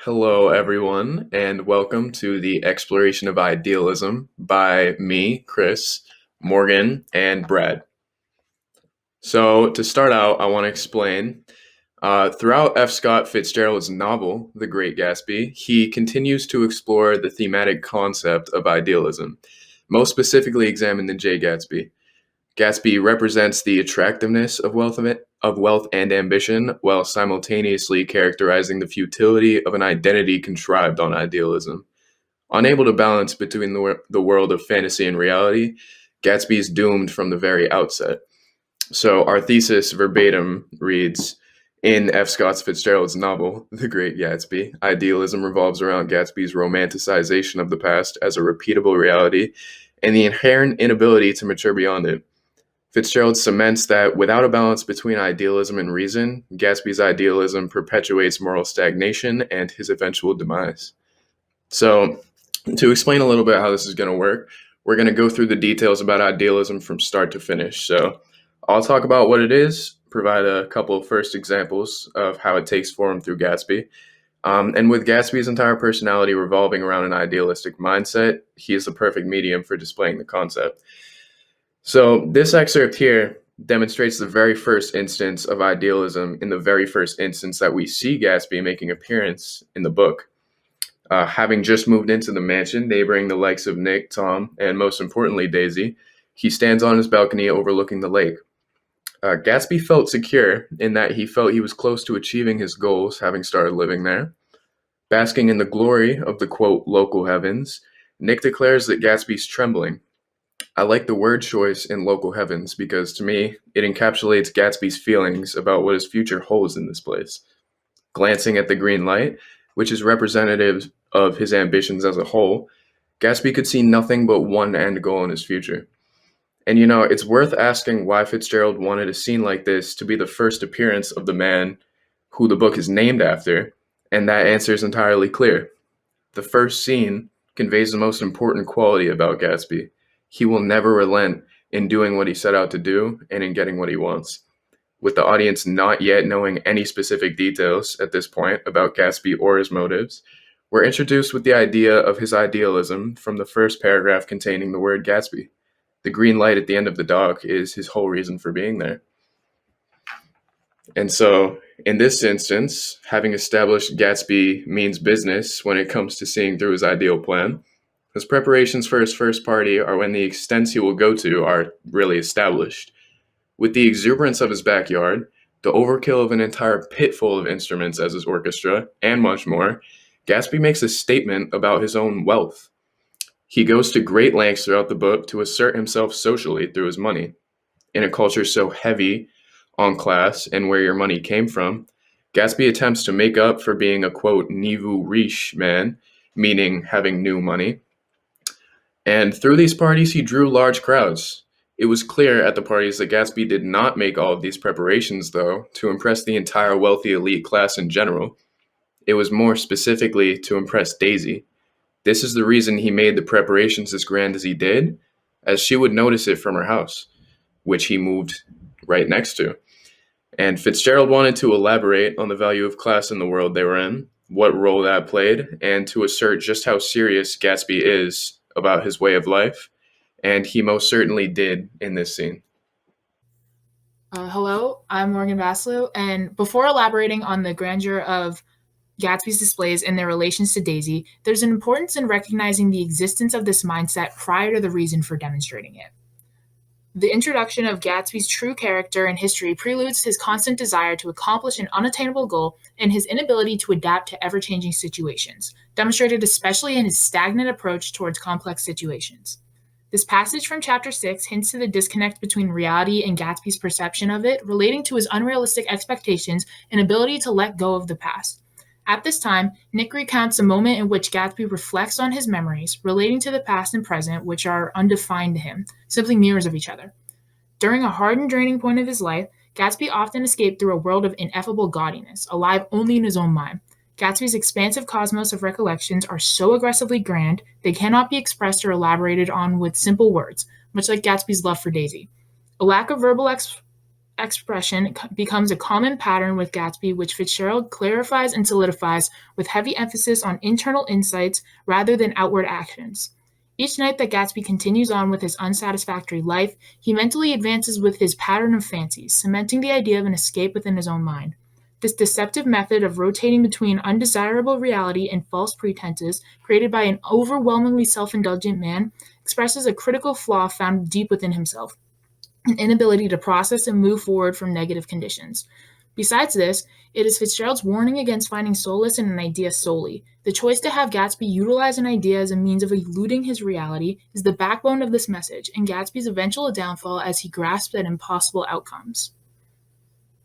Hello, everyone, and welcome to the exploration of idealism by me, Chris, Morgan, and Brad. So, to start out, I want to explain throughout F. Scott Fitzgerald's novel, The Great Gatsby, he continues to explore the thematic concept of idealism, most specifically examine the J. Gatsby. Gatsby represents the attractiveness of wealth and ambition, while simultaneously characterizing the futility of an identity contrived on idealism. Unable to balance between the world of fantasy and reality, Gatsby is doomed from the very outset. So our thesis verbatim reads, in F. Scott Fitzgerald's novel, The Great Gatsby, idealism revolves around Gatsby's romanticization of the past as a repeatable reality and the inherent inability to mature beyond it. Fitzgerald cements that without a balance between idealism and reason, Gatsby's idealism perpetuates moral stagnation and his eventual demise. So, to explain a little bit how this is going to work, we're going to go through the details about idealism from start to finish. So, I'll talk about what it is, provide a couple of first examples of how it takes form through Gatsby. And with Gatsby's entire personality revolving around an idealistic mindset, he is the perfect medium for displaying the concept. So, this excerpt here demonstrates the very first instance of idealism in the very first instance that we see Gatsby making appearance in the book. Having just moved into the mansion, neighboring the likes of Nick, Tom, and most importantly, Daisy, he stands on his balcony overlooking the lake. Gatsby felt secure in that he felt he was close to achieving his goals, having started living there. Basking in the glory of the, quote, local heavens, Nick declares that Gatsby's trembling. I like the word choice in local heavens because, to me, it encapsulates Gatsby's feelings about what his future holds in this place. Glancing at the green light, which is representative of his ambitions as a whole, Gatsby could see nothing but one end goal in his future. And it's worth asking why Fitzgerald wanted a scene like this to be the first appearance of the man who the book is named after, and that answer is entirely clear. The first scene conveys the most important quality about Gatsby. He will never relent in doing what he set out to do and in getting what he wants. With the audience not yet knowing any specific details at this point about Gatsby or his motives, we're introduced with the idea of his idealism from the first paragraph containing the word Gatsby. The green light at the end of the dock is his whole reason for being there. And so, in this instance, having established Gatsby means business when it comes to seeing through his ideal plan, his preparations for his first party are when the extents he will go to are really established. With the exuberance of his backyard, the overkill of an entire pit full of instruments as his orchestra, and much more, Gatsby makes a statement about his own wealth. He goes to great lengths throughout the book to assert himself socially through his money. In a culture so heavy on class and where your money came from, Gatsby attempts to make up for being a, quote, nouveau riche man, meaning having new money. And through these parties, he drew large crowds. It was clear at the parties that Gatsby did not make all of these preparations, though, to impress the entire wealthy elite class in general. It was more specifically to impress Daisy. This is the reason he made the preparations as grand as he did, as she would notice it from her house, which he moved right next to. And Fitzgerald wanted to elaborate on the value of class in the world they were in, what role that played, and to assert just how serious Gatsby is about his way of life, and he most certainly did in this scene. Hello, I'm Morgan Vassalou, and before elaborating on the grandeur of Gatsby's displays and their relations to Daisy, there's an importance in recognizing the existence of this mindset prior to the reason for demonstrating it. The introduction of Gatsby's true character and history preludes his constant desire to accomplish an unattainable goal and his inability to adapt to ever-changing situations, demonstrated especially in his stagnant approach towards complex situations. This passage from Chapter 6 hints to the disconnect between reality and Gatsby's perception of it, relating to his unrealistic expectations and ability to let go of the past. At this time, Nick recounts a moment in which Gatsby reflects on his memories relating to the past and present, which are undefined to him, simply mirrors of each other. During a hard and draining point of his life, Gatsby often escaped through a world of ineffable gaudiness, alive only in his own mind. Gatsby's expansive cosmos of recollections are so aggressively grand, they cannot be expressed or elaborated on with simple words, much like Gatsby's love for Daisy. A lack of verbal expression becomes a common pattern with Gatsby, which Fitzgerald clarifies and solidifies with heavy emphasis on internal insights rather than outward actions. Each night that Gatsby continues on with his unsatisfactory life, he mentally advances with his pattern of fancies, cementing the idea of an escape within his own mind. This deceptive method of rotating between undesirable reality and false pretenses, created by an overwhelmingly self-indulgent man, expresses a critical flaw found deep within himself, an inability to process and move forward from negative conditions. Besides this, it is Fitzgerald's warning against finding solace in an idea solely. The choice to have Gatsby utilize an idea as a means of eluding his reality is the backbone of this message, and Gatsby's eventual downfall as he grasps at impossible outcomes.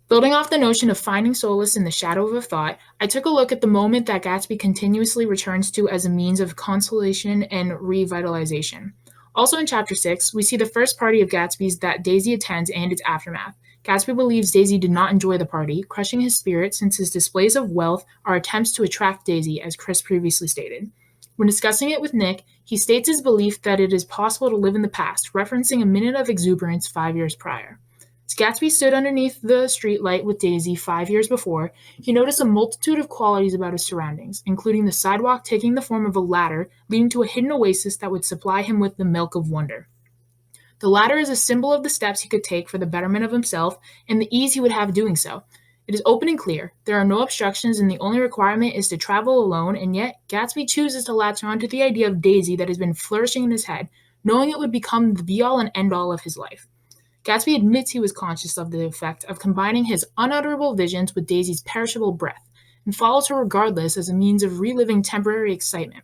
Building off the notion of finding solace in the shadow of a thought, I took a look at the moment that Gatsby continuously returns to as a means of consolation and revitalization. Also in Chapter 6, we see the first party of Gatsby's that Daisy attends and its aftermath. Gatsby believes Daisy did not enjoy the party, crushing his spirit since his displays of wealth are attempts to attract Daisy, as Chris previously stated. When discussing it with Nick, he states his belief that it is possible to live in the past, referencing a minute of exuberance 5 years prior. As Gatsby stood underneath the streetlight with Daisy 5 years before, he noticed a multitude of qualities about his surroundings, including the sidewalk taking the form of a ladder leading to a hidden oasis that would supply him with the milk of wonder. The ladder is a symbol of the steps he could take for the betterment of himself and the ease he would have doing so. It is open and clear. There are no obstructions, and the only requirement is to travel alone, and yet Gatsby chooses to latch on to the idea of Daisy that has been flourishing in his head, knowing it would become the be-all and end-all of his life. Gatsby admits he was conscious of the effect of combining his unutterable visions with Daisy's perishable breath, and follows her regardless as a means of reliving temporary excitement.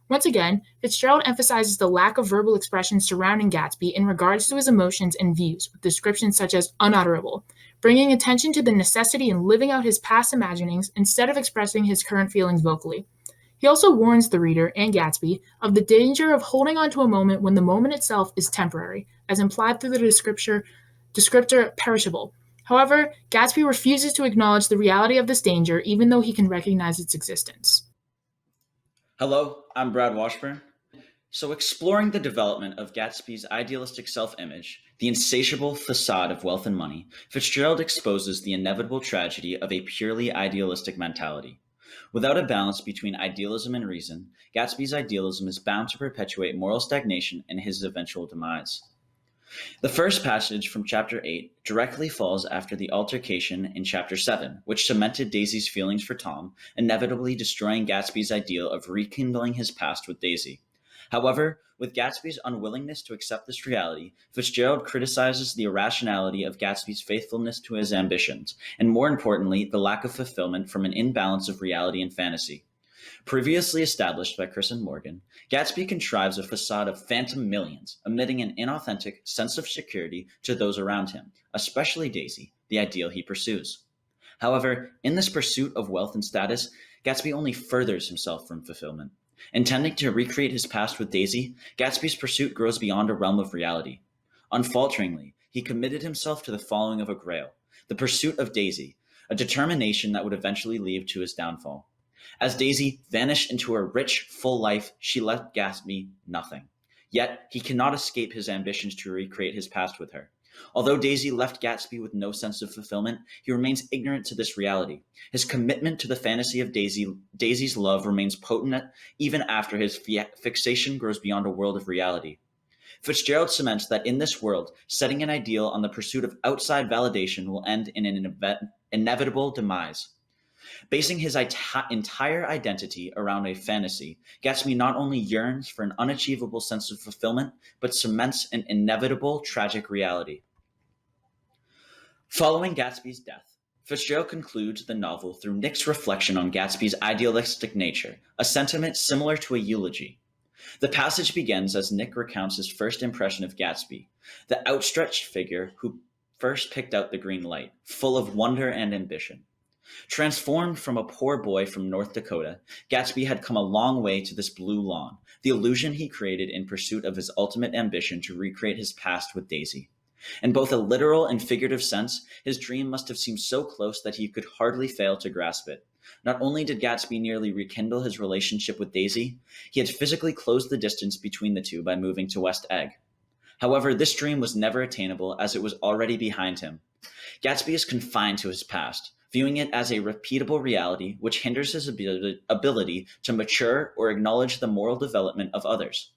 Once again, Fitzgerald emphasizes the lack of verbal expression surrounding Gatsby in regards to his emotions and views, with descriptions such as unutterable, bringing attention to the necessity in living out his past imaginings instead of expressing his current feelings vocally. He also warns the reader and Gatsby of the danger of holding on to a moment when the moment itself is temporary, as implied through the descriptor perishable. However, Gatsby refuses to acknowledge the reality of this danger even though he can recognize its existence. Hello, I'm Brad Washburn. So, exploring the development of Gatsby's idealistic self-image, the insatiable facade of wealth and money, Fitzgerald exposes the inevitable tragedy of a purely idealistic mentality. Without a balance between idealism and reason, Gatsby's idealism is bound to perpetuate moral stagnation and his eventual demise. The first passage from Chapter 8 directly falls after the altercation in Chapter 7, which cemented Daisy's feelings for Tom, inevitably destroying Gatsby's ideal of rekindling his past with Daisy. However, with Gatsby's unwillingness to accept this reality, Fitzgerald criticizes the irrationality of Gatsby's faithfulness to his ambitions, and more importantly, the lack of fulfillment from an imbalance of reality and fantasy. Previously established by Chris and Morgan, Gatsby contrives a facade of phantom millions, emitting an inauthentic sense of security to those around him, especially Daisy, the ideal he pursues. However, in this pursuit of wealth and status, Gatsby only furthers himself from fulfillment. Intending to recreate his past with Daisy, Gatsby's pursuit grows beyond a realm of reality. Unfalteringly, he committed himself to the following of a grail, the pursuit of Daisy, a determination that would eventually lead to his downfall. As Daisy vanished into her rich, full life, she left Gatsby nothing. Yet, he cannot escape his ambitions to recreate his past with her. Although Daisy left Gatsby with no sense of fulfillment, he remains ignorant to this reality. His commitment to the fantasy of Daisy's love remains potent even after his fixation grows beyond a world of reality. Fitzgerald cements that in this world, setting an ideal on the pursuit of outside validation will end in an inevitable demise. Basing his entire identity around a fantasy, Gatsby not only yearns for an unachievable sense of fulfillment, but cements an inevitable tragic reality. Following Gatsby's death, Fitzgerald concludes the novel through Nick's reflection on Gatsby's idealistic nature, a sentiment similar to a eulogy. The passage begins as Nick recounts his first impression of Gatsby, the outstretched figure who first picked out the green light, full of wonder and ambition. Transformed from a poor boy from North Dakota, Gatsby had come a long way to this blue lawn, the illusion he created in pursuit of his ultimate ambition to recreate his past with Daisy. In both a literal and figurative sense, his dream must have seemed so close that he could hardly fail to grasp it. Not only did Gatsby nearly rekindle his relationship with Daisy, he had physically closed the distance between the two by moving to West Egg. However, this dream was never attainable as it was already behind him. Gatsby is confined to his past, viewing it as a repeatable reality which hinders his ability to mature or acknowledge the moral development of others.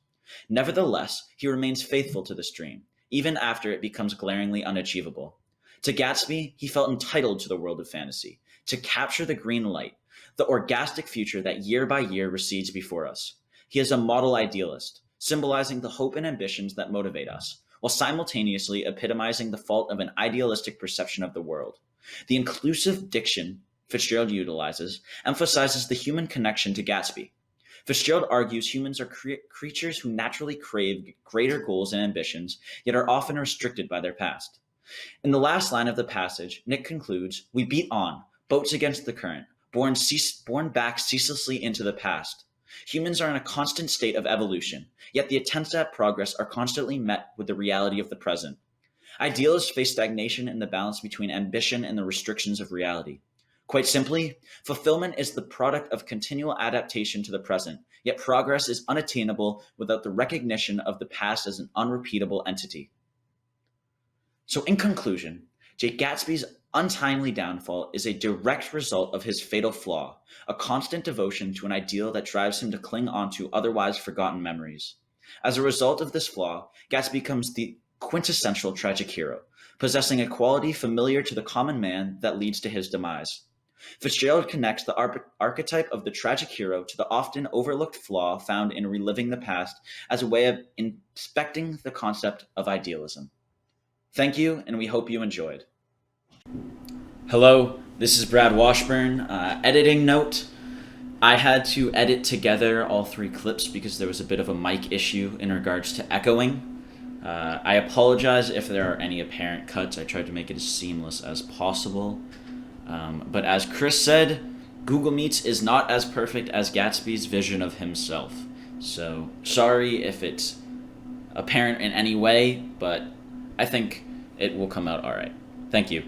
Nevertheless, he remains faithful to this dream, even after it becomes glaringly unachievable. To Gatsby, he felt entitled to the world of fantasy, to capture the green light, the orgastic future that year by year recedes before us. He is a model idealist, symbolizing the hope and ambitions that motivate us, while simultaneously epitomizing the fault of an idealistic perception of the world. The inclusive diction Fitzgerald utilizes emphasizes the human connection to Gatsby. Fitzgerald argues humans are creatures who naturally crave greater goals and ambitions, yet are often restricted by their past. In the last line of the passage, Nick concludes, "We beat on, boats against the current, borne back ceaselessly into the past. Humans are in a constant state of evolution, yet the attempts at progress are constantly met with the reality of the present. Idealists face stagnation in the balance between ambition and the restrictions of reality. Quite simply, fulfillment is the product of continual adaptation to the present, yet progress is unattainable without the recognition of the past as an unrepeatable entity." So in conclusion, Jake Gatsby's untimely downfall is a direct result of his fatal flaw, a constant devotion to an ideal that drives him to cling on to otherwise forgotten memories. As a result of this flaw, Gatsby becomes the quintessential tragic hero, possessing a quality familiar to the common man that leads to his demise. Fitzgerald connects the archetype of the tragic hero to the often overlooked flaw found in reliving the past as a way of inspecting the concept of idealism. Thank you, and we hope you enjoyed. Hello, this is Brad Washburn. Editing note, I had to edit together all 3 clips because there was a bit of a mic issue in regards to echoing. I apologize if there are any apparent cuts. I tried to make it as seamless as possible. But as Chris said, Google Meets is not as perfect as Gatsby's vision of himself. So sorry if it's apparent in any way, but I think it will come out all right. Thank you.